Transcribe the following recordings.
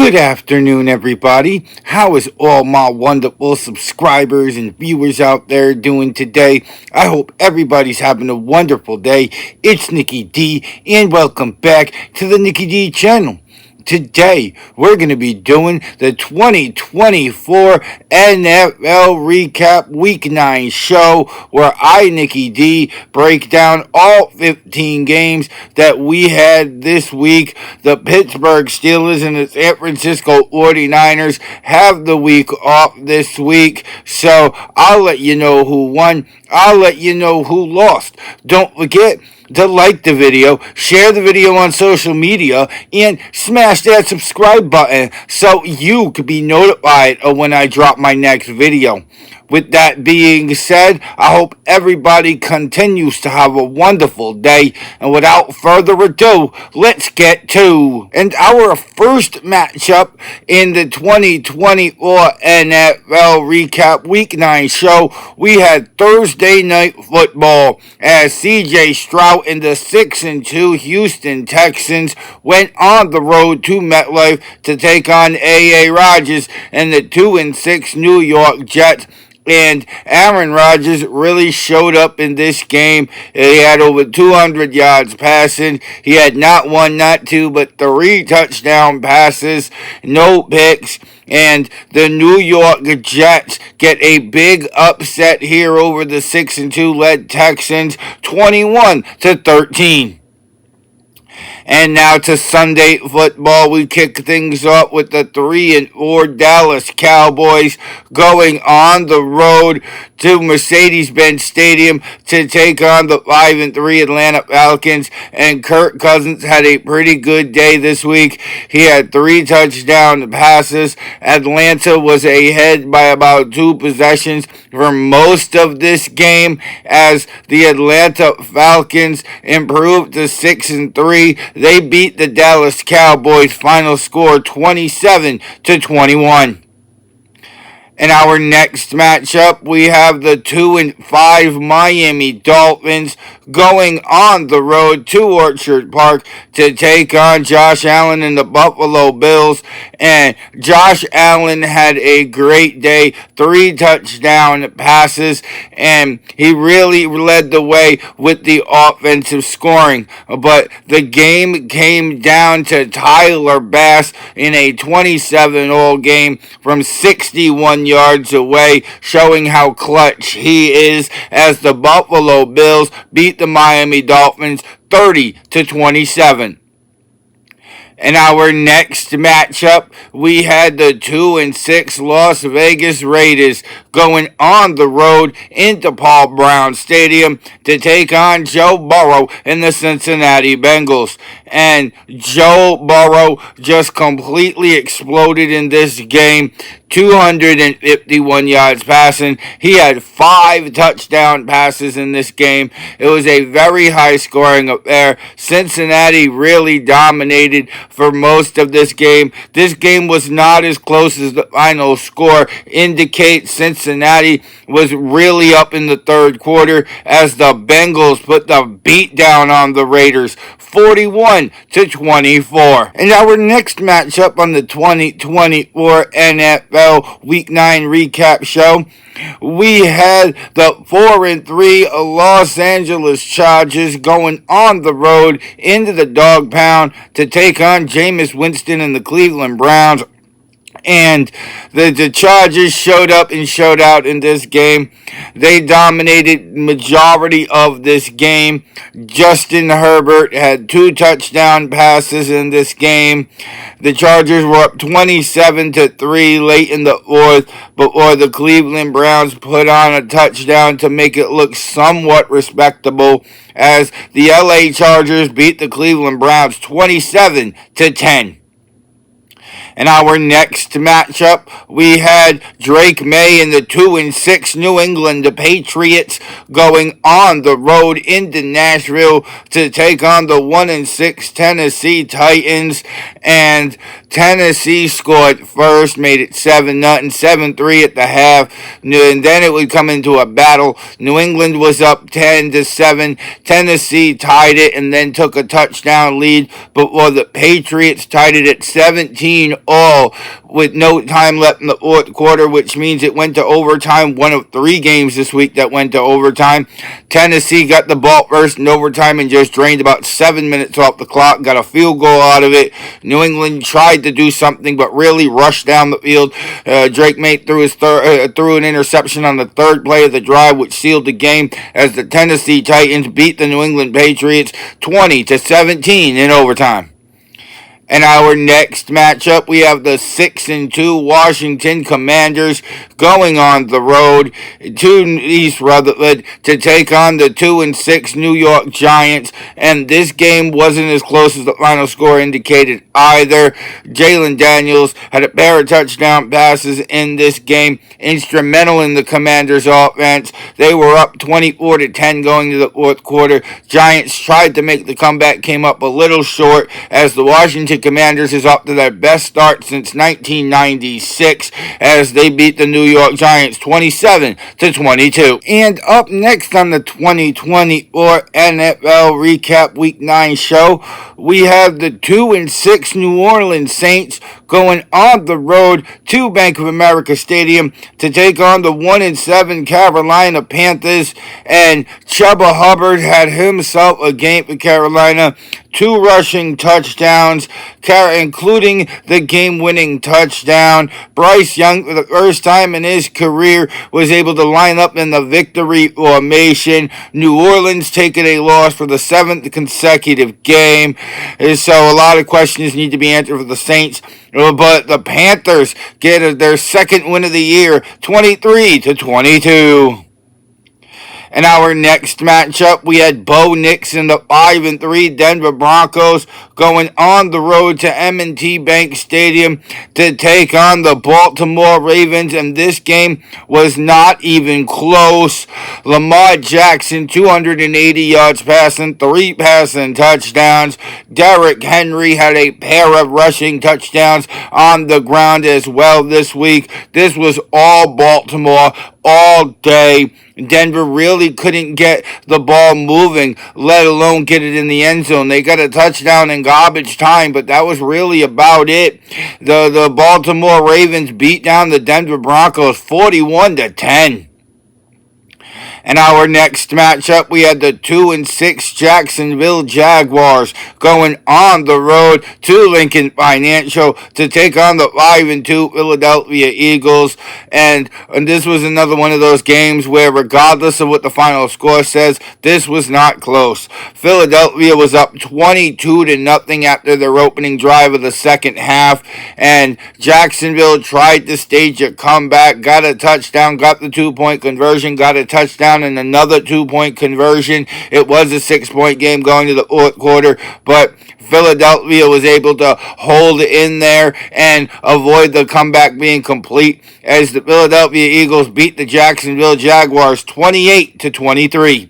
Good afternoon, everybody. How is all my wonderful subscribers and viewers out there doing today? I hope everybody's having a wonderful day. It's Nikki D, and welcome back to the Nikki D channel. Today, we're going to be doing the 2024 NFL Recap Week 9 show where I, Nikki D, break down all 15 games that we had this week. The Pittsburgh Steelers and the San Francisco 49ers have the week off this week, so I'll let you know who won. I'll let you know who lost. Don't forget to like the video, share the video on social media, and smash that subscribe button so you could be notified of when I drop my next video. With that being said, I hope everybody continues to have a wonderful day, and without further ado, let's get to our first matchup in the 2024 NFL Recap Week 9 show. We had Thursday Night Football as CJ Stroud and the 6-2 Houston Texans went on the road to MetLife to take on A.A. Rodgers and the 2-6 New York Jets. And Aaron Rodgers really showed up in this game. He had over 200 yards passing. He had not one, not two, but 3 touchdown passes, no picks. And the New York Jets get a big upset here over the 6-2 led Texans, 21-13. And now to Sunday football. We kick things off with the 3-4 Dallas Cowboys going on the road to Mercedes-Benz Stadium to take on the 5-3 Atlanta Falcons. And Kirk Cousins had a pretty good day this week. He had 3 touchdown passes. Atlanta was ahead by about 2 possessions for most of this game as the Atlanta Falcons improved to 6-3. They beat the Dallas Cowboys. Final score 27-21. In our next matchup, we have the 2-5 Miami Dolphins going on the road to Orchard Park to take on Josh Allen and the Buffalo Bills. And Josh Allen had a great day, 3 touchdown passes, and he really led the way with the offensive scoring. But the game came down to Tyler Bass in a 27-all game from 61 yards away, showing how clutch he is as the Buffalo Bills beat the Miami Dolphins 30-27. In our next matchup, we had the 2-6 Las Vegas Raiders going on the road into Paul Brown Stadium to take on Joe Burrow and the Cincinnati Bengals. And Joe Burrow just completely exploded in this game. 251 yards passing. He had 5 touchdown passes in this game. It was a very high scoring affair. Cincinnati really dominated for most of this game. This game was not as close as the final score indicates. Cincinnati was really up in the third quarter as the Bengals put the beat down on the Raiders, 41-24. And our next matchup on the 2024 NFL Week 9 recap show, we had the 4-3 Los Angeles Chargers going on the road into the dog pound to take on Jameis Winston and the Cleveland Browns. And the Chargers showed up and showed out in this game. They dominated majority of this game. Justin Herbert had 2 touchdown passes in this game. The Chargers were up 27-3 late in the fourth before the Cleveland Browns put on a touchdown to make it look somewhat respectable as the LA Chargers beat the Cleveland Browns 27-10. In our next matchup, we had Drake May and the 2-6 New England Patriots going on the road into Nashville to take on the 1-6 Tennessee Titans. And Tennessee scored first, made it 7-0, 7-3 at the half. And then it would come into a battle. New England was up 10-7. Tennessee tied it and then took a touchdown lead before the Patriots tied it at 17 all with no time left in the fourth quarter, which means it went to overtime. One of 3 games this week that went to overtime. Tennessee got the ball first in overtime and just drained about 7 minutes off the clock, got a field goal out of it. New England tried to do something, but really rushed down the field. Drake May threw an interception on the third play of the drive, which sealed the game as the Tennessee Titans beat the New England Patriots 20-17 in overtime. In our next matchup, we have the 6-2 Washington Commanders going on the road to East Rutherford to take on the 2-6 New York Giants. And this game wasn't as close as the final score indicated either. Jalen Daniels had a pair of touchdown passes in this game, instrumental in the Commanders' offense. They were up 24-10 going to the fourth quarter. Giants tried to make the comeback, came up a little short as the Washington Commanders is up to their best start since 1996 as they beat the New York Giants 27-22. And up next on the 2024 NFL Recap Week 9 show, we have the 2-6 New Orleans Saints going on the road to Bank of America Stadium to take on the 1-7 Carolina Panthers. And Chuba Hubbard had himself a game for Carolina. 2 rushing touchdowns, including the game-winning touchdown. Bryce Young, for the first time in his career, was able to line up in the victory formation. New Orleans taking a loss for the 7th consecutive game. So a lot of questions need to be answered for the Saints. But the Panthers get their second win of the year, 23-22. In our next matchup, we had Bo Nix and the 5-3 Denver Broncos going on the road to M&T Bank Stadium to take on the Baltimore Ravens, and this game was not even close. Lamar Jackson, 280 yards passing, 3 passing touchdowns. Derrick Henry had a pair of rushing touchdowns on the ground as well this week. This was all Baltimore all day. Denver really couldn't get the ball moving, let alone get it in the end zone. They got a touchdown in garbage time, but that was really about it. The Baltimore Ravens beat down the Denver Broncos 41-10. In our next matchup, we had the 2-6 Jacksonville Jaguars going on the road to Lincoln Financial to take on the 5-2 Philadelphia Eagles. And this was another one of those games where, regardless of what the final score says, this was not close. Philadelphia was up 22-0 after their opening drive of the second half, and Jacksonville tried to stage a comeback, got a touchdown, got the 2-point conversion, got a touchdown, and another 2-point conversion. It was a 6-point game going to the fourth quarter, but Philadelphia was able to hold in there and avoid the comeback being complete as the Philadelphia Eagles beat the Jacksonville Jaguars 28-23.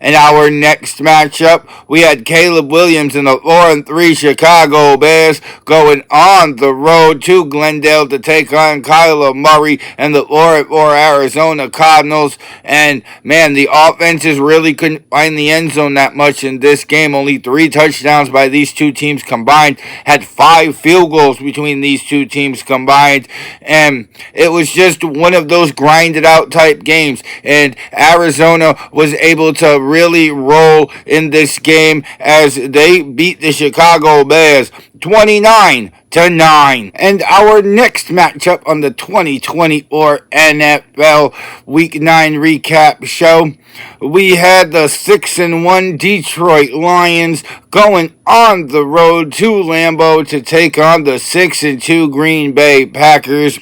In our next matchup, we had Caleb Williams and the 4-3 Chicago Bears going on the road to Glendale to take on Kyler Murray and the 4-4 Arizona Cardinals. And man, the offenses really couldn't find the end zone that much in this game. Only 3 touchdowns by these two teams combined. Had 5 field goals between these two teams combined. And it was just one of those grinded out type games. And Arizona was able to really roll in this game as they beat the Chicago Bears 29-9. And our next matchup on the 2024 NFL Week 9 recap show, we had the 6-1 Detroit Lions going on the road to Lambeau to take on the 6-2 Green Bay Packers.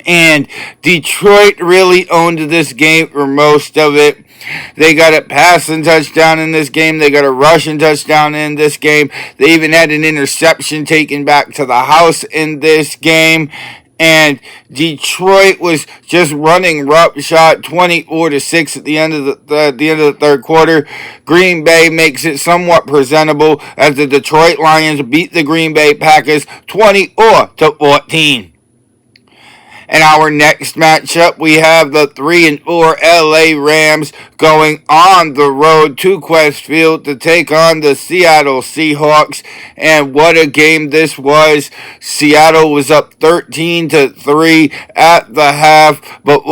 And Detroit really owned this game for most of it. They got a passing touchdown in this game. They got a rushing touchdown in this game. They even had an interception taken back to the house in this game. And Detroit was just running roughshod 24-6 at the end of the third quarter. Green Bay makes it somewhat presentable as the Detroit Lions beat the Green Bay Packers 24-14. In our next matchup, we have the 3-4 LA Rams going on the road to Qwest Field to take on the Seattle Seahawks. And what a game this was. Seattle was up 13-3 at the half, but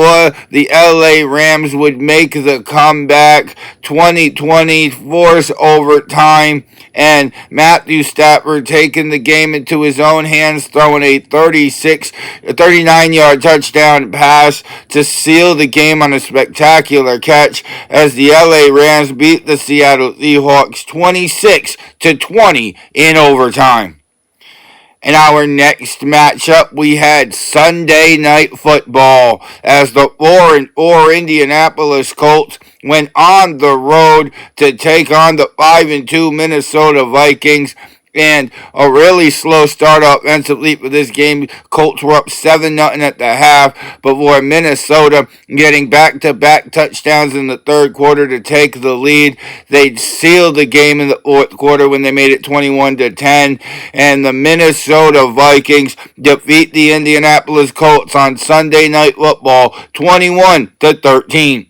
the LA Rams would make the comeback. 2020 force overtime, and Matthew Stafford taking the game into his own hands, throwing a 39-yard touchdown pass to seal the game on a spectacular catch as the LA Rams beat the Seattle Seahawks 26-20 in overtime. In our next matchup, we had Sunday Night Football as the 4-4 Indianapolis Colts went on the road to take on the 5-2 Minnesota Vikings. And a really slow start offensively for this game. Colts were up 7-0 at the half, but for Minnesota getting back-to-back touchdowns in the third quarter to take the lead. They sealed the game in the fourth quarter when they made it 21-10. And the Minnesota Vikings defeat the Indianapolis Colts on Sunday Night Football 21-13.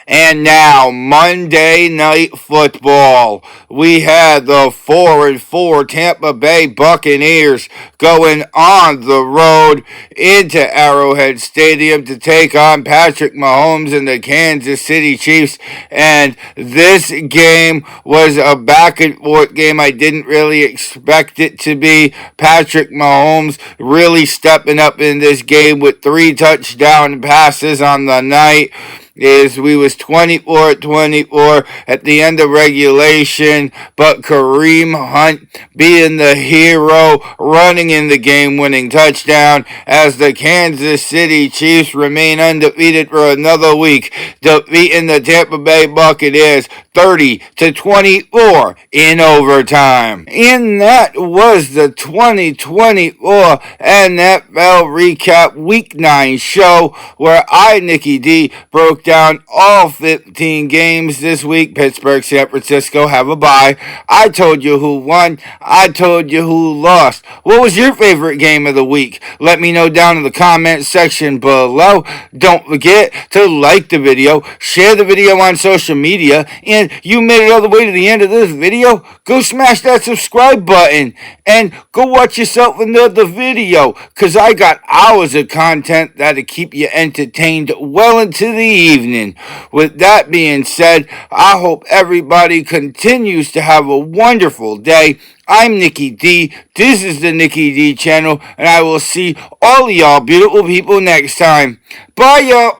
And now, Monday Night Football. We had the 4-4 Tampa Bay Buccaneers going on the road into Arrowhead Stadium to take on Patrick Mahomes and the Kansas City Chiefs. And this game was a back-and-forth game. I didn't really expect it to be. Patrick Mahomes really stepping up in this game with 3 touchdown passes on the night. We was 24-24 at the end of regulation, but Kareem Hunt being the hero, running in the game-winning touchdown as the Kansas City Chiefs remain undefeated for another week, defeating the Tampa Bay Buccaneers 30-24 in overtime. And that was the 2024 NFL Recap Week 9 show where I, Nicky D, broke down all 15 games this week. Pittsburgh, San Francisco have a bye. I told you who won. I told you who lost. What was your favorite game of the week? Let me know down in the comment section below. Don't forget to like the video, share the video on social media, and you made it all the way to the end of this video, go smash that subscribe button and go watch yourself another video, because I got hours of content that'll keep you entertained well into the evening. With that being said, I hope everybody continues to have a wonderful day. I'm Nicky D. This is the Nicky D channel, and I will see all of y'all beautiful people next time. Bye, y'all.